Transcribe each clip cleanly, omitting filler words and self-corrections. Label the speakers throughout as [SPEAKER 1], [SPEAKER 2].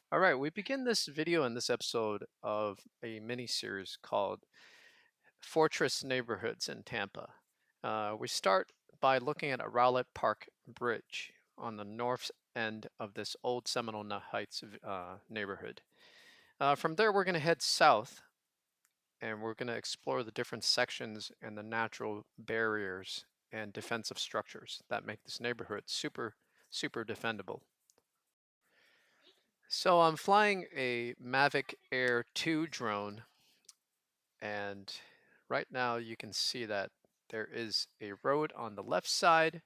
[SPEAKER 1] All right, we begin this video and this episode of a mini series called Fortress Neighborhoods in Tampa. We start by looking at a Rowlett Park Bridge on the north end of this Old Seminole Heights neighborhood. From there, we're going to head south and we're going to explore the different sections and the natural barriers and defensive structures that make this neighborhood super defendable. So I'm flying a Mavic Air 2 drone, and right now you can see that there is a road on the left side,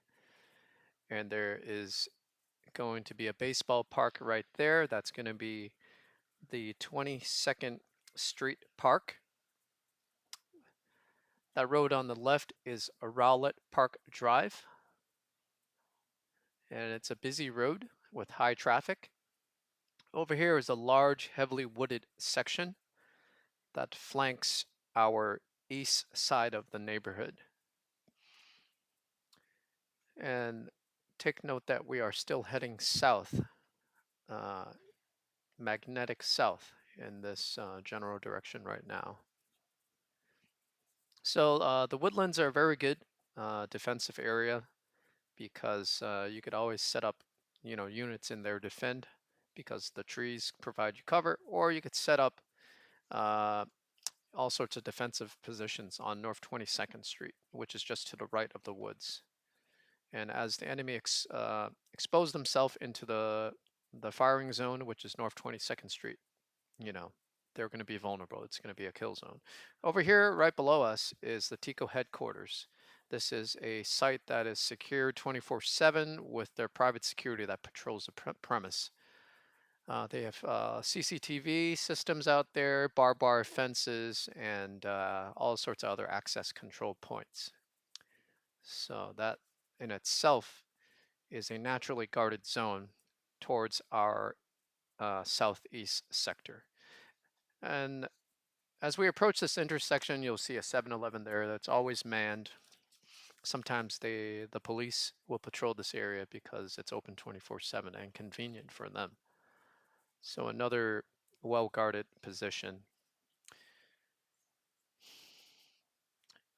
[SPEAKER 1] and there is going to be a baseball park right there. That's going to be the 22nd Street Park. That road on the left is a Rowlett Park Drive, and it's a busy road with high traffic. Over here is a large, heavily wooded section that flanks our east side of the neighborhood. And take note that we are still heading south, uh, magnetic south in this general direction right now. So the woodlands are a very good defensive area because you could always set up, units in there to defend because the trees provide you cover, or you could set up uh, all sorts of defensive positions on North 22nd Street, which is just to the right of the woods. And as the enemy expose themselves into the firing zone, which is North 22nd Street, you know, they're going to be vulnerable. It's going to be a kill zone. Over here, right below us, is the TICO headquarters. This is a site that is secured 24/7 with their private security that patrols the premise. They have CCTV systems out there, barbed wire fences, and all sorts of other access control points. So that in itself is a naturally guarded zone towards our southeast sector. And as we approach this intersection, you'll see a 7-Eleven there that's always manned. Sometimes the police will patrol this area because it's open 24/7 and convenient for them. So another well-guarded position.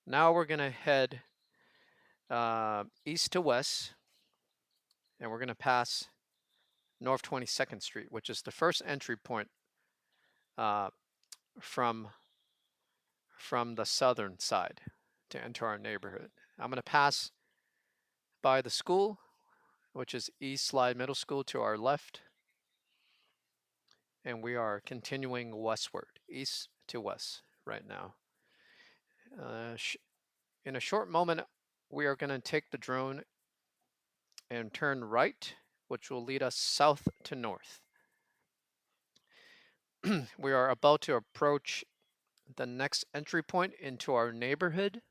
[SPEAKER 1] Now we're going to head east to west, and we're going to pass North 22nd Street, which is the first entry point uh, from the southern side to enter our neighborhood. I'm going to pass by the school, which is East Slide Middle School to our left, and we are continuing westward, east to west right now. In a short moment, we are going to take the drone and turn right, which will lead us south to north. We are about to approach the next entry point into our neighborhood,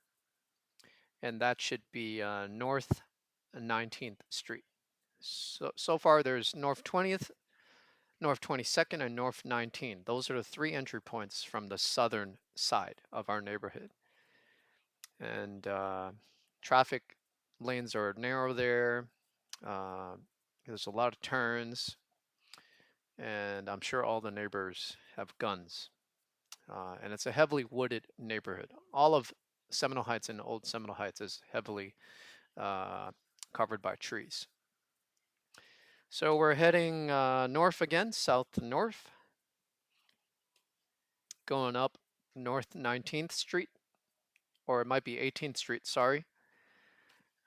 [SPEAKER 1] and that should be North 19th Street. So far there's North 20th, North 22nd, and North 19th. Those are the three entry points from the southern side of our neighborhood. And traffic lanes are narrow there. There's a lot of turns, and I'm sure all the neighbors have guns. And it's a heavily wooded neighborhood. All of Seminole Heights and Old Seminole Heights is heavily covered by trees. So we're heading north again, south to north, going up North 19th Street, or it might be 18th Street, sorry,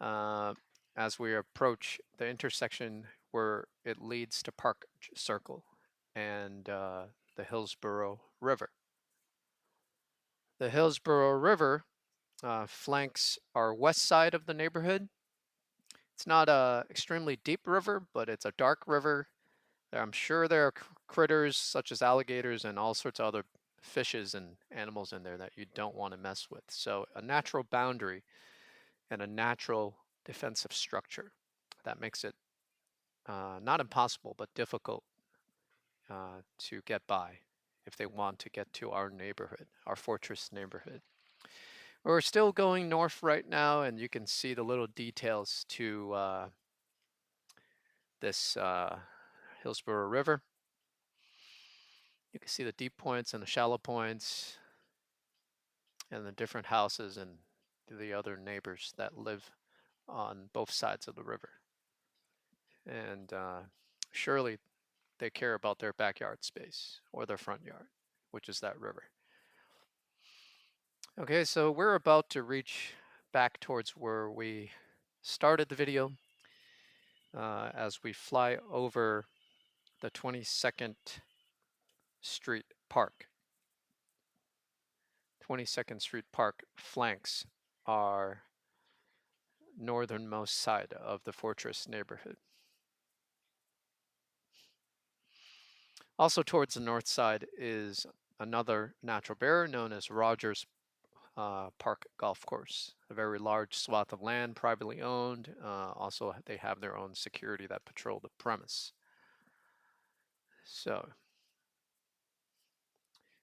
[SPEAKER 1] as we approach the intersection where it leads to Park Circle and the Hillsborough River. The Hillsborough River flanks our west side of the neighborhood. It's not a extremely deep river, but it's a dark river. I'm sure there are critters such as alligators and all sorts of other fishes and animals in there that you don't want to mess with. So a natural boundary and a natural defensive structure that makes it not impossible, but difficult to get by if they want to get to our neighborhood, our fortress neighborhood. We're still going north right now, and you can see the little details to this Hillsborough River. You can see the deep points and the shallow points and the different houses and the other neighbors that live on both sides of the river. And surely they care about their backyard space or their front yard, which is that river. Okay, so we're about to reach back towards where we started the video as we fly over the 22nd Street Park. 22nd Street Park flanks our northernmost side of the Fortress neighborhood. Also towards the north side is another natural barrier known as Rogers Park Golf Course, a very large swath of land, privately owned. Also, they have their own security that patrol the premise. So,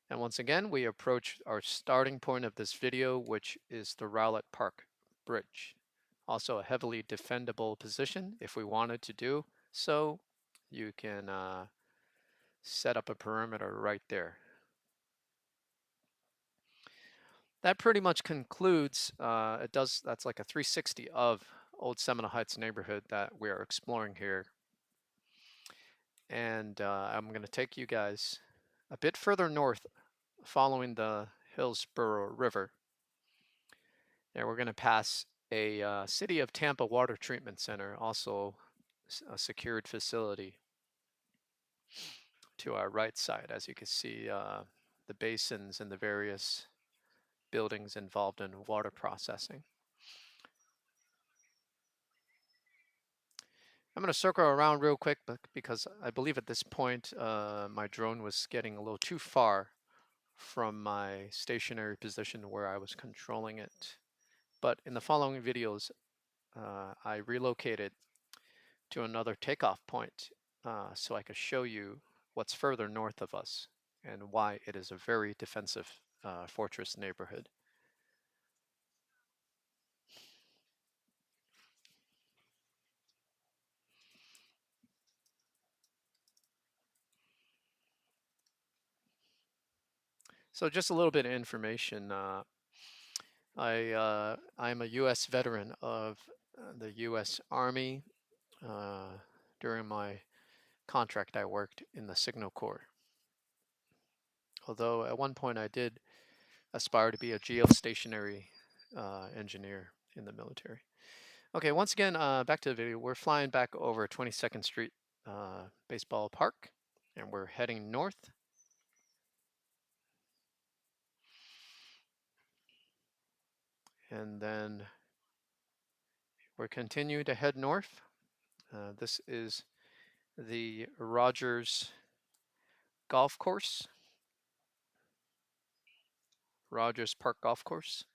[SPEAKER 1] and once again, we approach our starting point of this video, which is the Rowlett Park Bridge. Also a heavily defendable position if we wanted to do so. You can set up a perimeter right there. That pretty much concludes, that's like a 360 of Old Seminole Heights neighborhood that we're exploring here. And I'm going to take you guys a bit further north following the Hillsborough River. And we're going to pass a City of Tampa water treatment center, also a secured facility to our right side. As you can see, the basins and the various buildings involved in water processing. I'm going to circle around real quick because I believe at this point my drone was getting a little too far from my stationary position where I was controlling it. But in the following videos, I relocated to another takeoff point so I could show you what's further north of us and why it is a very defensive fortress neighborhood. So just a little bit of information. I'm a U.S. veteran of the U.S. Army. During my contract, I worked in the Signal Corps. Although at one point I did aspire to be a geostationary engineer in the military. Okay, once again, back to the video. We're flying back over 22nd Street Baseball Park, and we're heading north. And then we're continuing to head north. This is the Rogers Golf Course, Rogers Park Golf Course.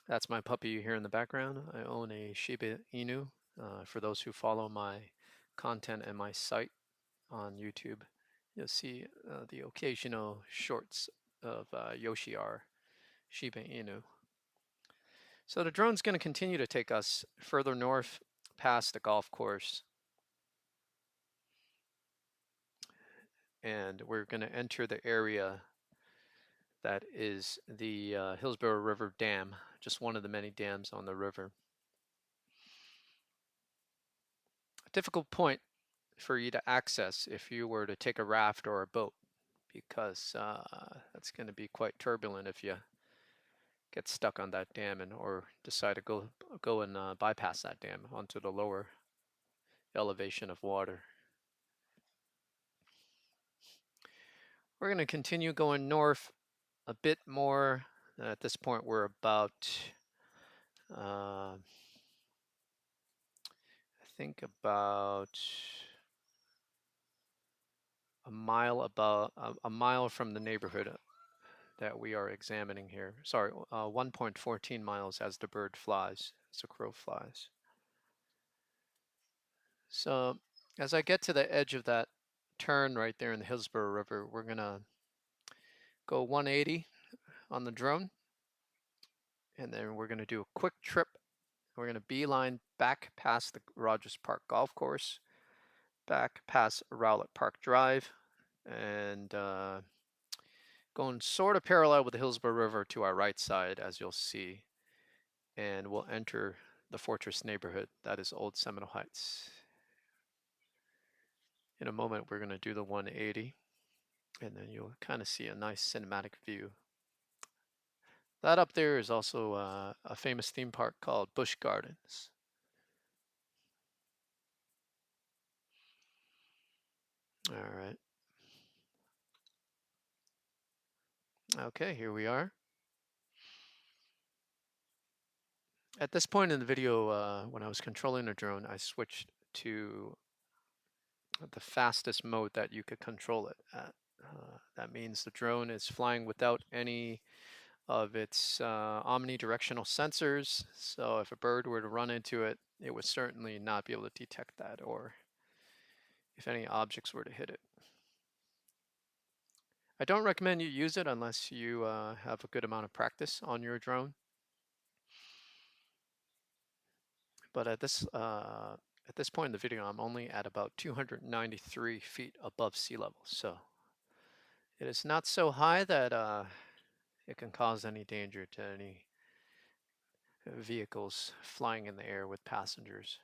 [SPEAKER 1] That's my puppy you hear in the background. I own a Shiba Inu. For those who follow my content and my site on YouTube, you'll see the occasional shorts of Yoshi, our Shiba Inu. So the drone's going to continue to take us further north past the golf course. And we're going to enter the area that is the Hillsborough River Dam, just one of the many dams on the river. A difficult point for you to access if you were to take a raft or a boat, because that's going to be quite turbulent if you get stuck on that dam or decide to go and bypass that dam onto the lower elevation of water. We're going to continue going north a bit more. At this point, we're about, I think about a mile from the neighborhood that we are examining here. Sorry, 1.14 miles as the bird flies, as the crow flies. So as I get to the edge of that turn right there in the Hillsborough River, we're going to go 180 on the drone. And then we're going to do a quick trip. We're going to beeline back past the Rogers Park Golf Course back past Rowlett Park Drive and going sort of parallel with the Hillsborough River to our right side, as you'll see. And we'll enter the Fortress neighborhood. That is Old Seminole Heights. In a moment, we're going to do the 180, and then you'll kind of see a nice cinematic view. That up there is also a famous theme park called Busch Gardens. All right. Okay, here we are. At this point in the video, when I was controlling the drone, I switched to the fastest mode that you could control it at. That means the drone is flying without any of its omnidirectional sensors. So if a bird were to run into it, it would certainly not be able to detect that, or if any objects were to hit it. I don't recommend you use it unless you have a good amount of practice on your drone. But at this point in the video, I'm only at about 293 feet above sea level, so it is not so high that it can cause any danger to any vehicles flying in the air with passengers.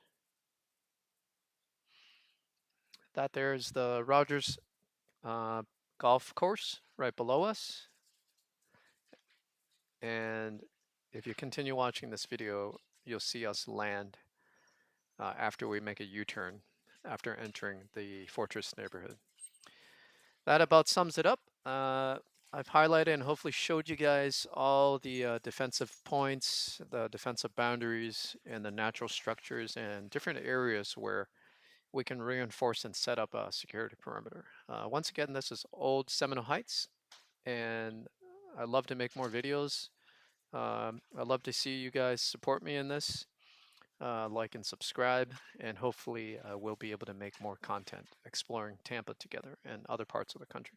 [SPEAKER 1] That there is the Rogers golf course right below us. And if you continue watching this video, you'll see us land after we make a U-turn after entering the Fortress neighborhood. That about sums it up. I've highlighted and hopefully showed you guys all the defensive points, the defensive boundaries, and the natural structures and different areas where we can reinforce and set up a security perimeter. Once again, this is Old Seminole Heights, and I'd love to make more videos. I'd love to see you guys support me in this. Like and subscribe, and hopefully we'll be able to make more content exploring Tampa together and other parts of the country.